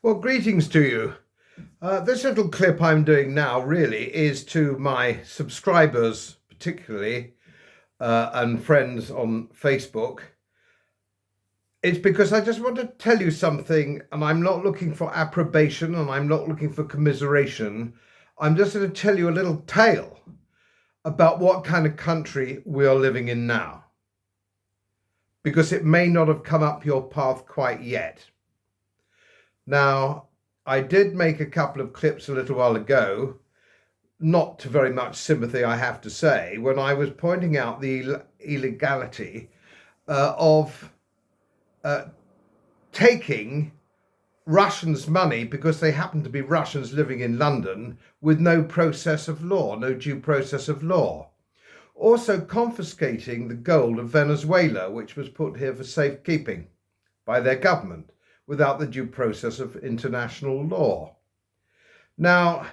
Well, greetings to you. This little clip I'm doing now really is to my subscribers, particularly, and friends on Facebook. It's because I just want to tell you something, and I'm not looking for approbation and I'm not looking for commiseration. I'm just going to tell you a little tale about what kind of country we are living in now, because it may not have come up your path quite yet. Now, I did make a couple of clips a little while ago, not to very much sympathy, I have to say, when I was pointing out the illegality of taking Russians' money because they happen to be Russians living in London with no process of law, no due process of law. Also confiscating the gold of Venezuela, which was put here for safekeeping by their government without the due process of international law. Now,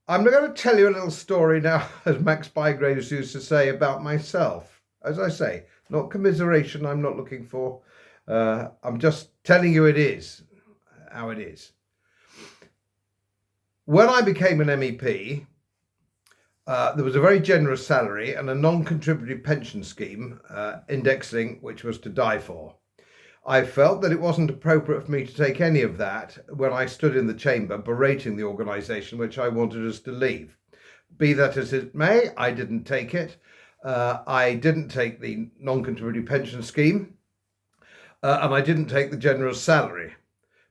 I'm going to tell you a little story now, as Max Bygraves used to say, about myself. As I say, not commiseration I'm not looking for. I'm just telling you it is, how it is. When I became an MEP, there was a very generous salary and a non-contributory pension scheme, indexing, which was to die for. I felt that it wasn't appropriate for me to take any of that when I stood in the chamber berating the organisation which I wanted us to leave. Be that as it may, I didn't take it. I didn't take the non-contributory pension scheme, and I didn't take the generous salary.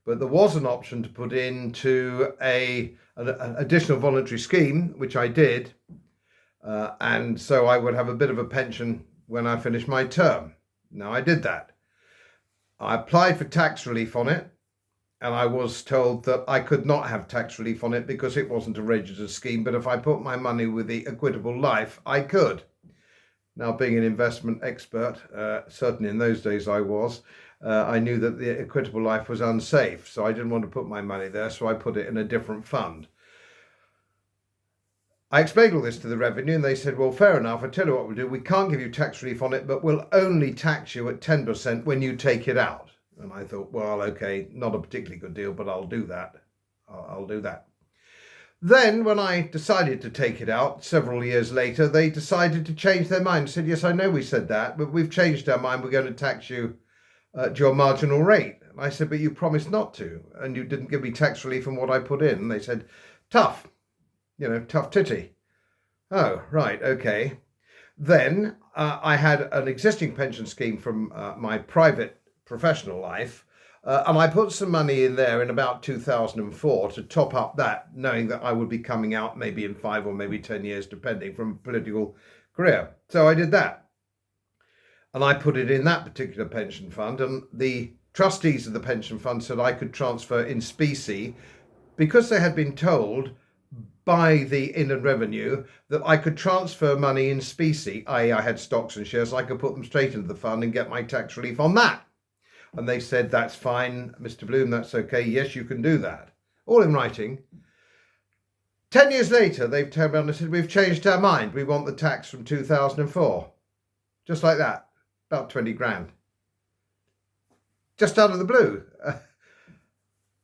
But there was an option to put into an additional voluntary scheme, which I did, and so I would have a bit of a pension when I finished my term. Now, I did that. I applied for tax relief on it, and I was told that I could not have tax relief on it because it wasn't a registered scheme, but if I put my money with the Equitable Life, I could. Now, being an investment expert, certainly in those days I was, I knew that the Equitable Life was unsafe, so I didn't want to put my money there, so I put it in a different fund. I explained all this to the revenue and they said, well, fair enough, I tell you what we'll do, we can't give you tax relief on it, but we'll only tax you at 10% when you take it out. And I thought, well, okay, not a particularly good deal, but I'll do that. I'll do that. Then when I decided to take it out several years later, they decided to change their mind and said, yes, I know we said that, but we've changed our mind, we're going to tax you at your marginal rate. And I said, but you promised not to, and you didn't give me tax relief on what I put in. And they said, tough. Tough titty. Oh, right, okay. Then I had an existing pension scheme from my private professional life, and I put some money in there in about 2004 to top up that, knowing that I would be coming out maybe in 5 or maybe 10 years, depending, from a political career. So I did that. And I put it in that particular pension fund, and the trustees of the pension fund said I could transfer in specie because they had been told by the Inland Revenue that I could transfer money in specie, i.e. I had stocks and shares, I could put them straight into the fund and get my tax relief on that. And they said, that's fine, Mr. Bloom, that's okay, yes, you can do that. All in writing. 10 years later, they've turned around and said, we've changed our mind, we want the tax from 2004. Just like that, about 20 grand. Just out of the blue.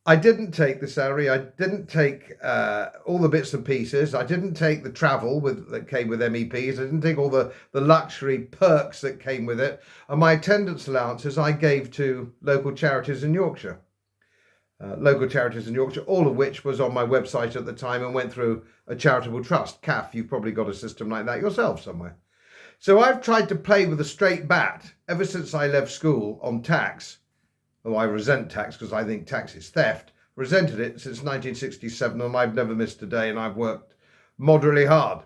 I didn't take the salary. I didn't take all the bits and pieces. I didn't take the travel that came with MEPs. I didn't take all the luxury perks that came with it. And my attendance allowances I gave to local charities in Yorkshire. All of which was on my website at the time and went through a charitable trust. CAF, you've probably got a system like that yourself somewhere. So I've tried to play with a straight bat ever since I left school on tax. Oh, I resent tax because I think tax is theft. Resented it since 1967 and I've never missed a day and I've worked moderately hard.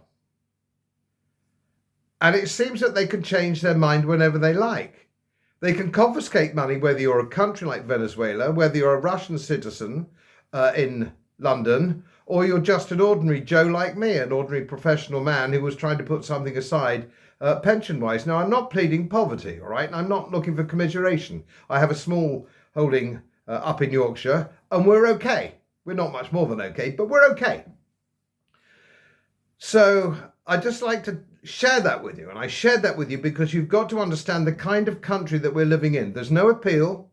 And it seems that they can change their mind whenever they like. They can confiscate money whether you're a country like Venezuela, whether you're a Russian citizen in London, or you're just an ordinary Joe like me, an ordinary professional man who was trying to put something aside pension-wise. Now, I'm not pleading poverty, all right? And I'm not looking for commiseration. I have a small holding up in Yorkshire, and we're okay. We're not much more than okay, but we're okay. So I'd just like to share that with you. And I shared that with you because you've got to understand the kind of country that we're living in. There's no appeal.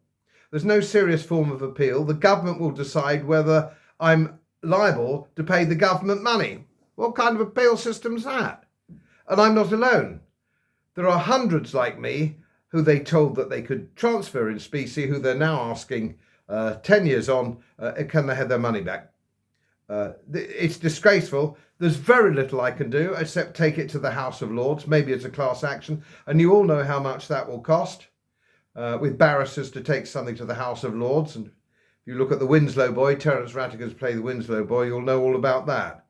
There's no serious form of appeal. The government will decide whether I'm liable to pay the government money. What kind of appeal system's that? And I'm not alone. There are hundreds like me who they told that they could transfer in specie, who they're now asking 10 years on, can they have their money back? It's disgraceful. There's very little I can do except take it to the House of Lords, maybe as a class action. And you all know how much that will cost with barristers to take something to the House of Lords. And if you look at the Winslow boy, Terence Rattigan's play The Winslow Boy, you'll know all about that.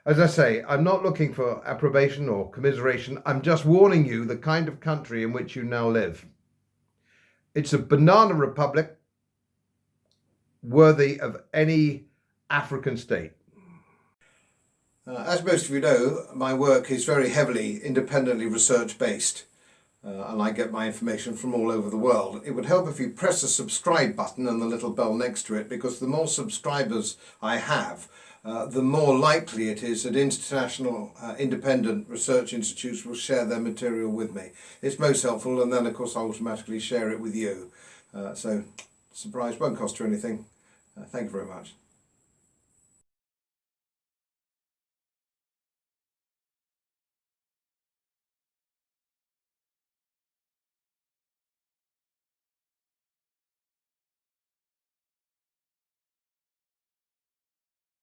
As I say, I'm not looking for approbation or commiseration. I'm just warning you the kind of country in which you now live. It's a banana republic worthy of any African state. As most of you know, my work is very heavily independently research based, and I get my information from all over the world. It would help if you press the subscribe button and the little bell next to it, because the more subscribers I have, the more likely it is that international independent research institutes will share their material with me. It's most helpful, and then of course I automatically share it with you. So, surprise, won't cost you anything. Thank you very much.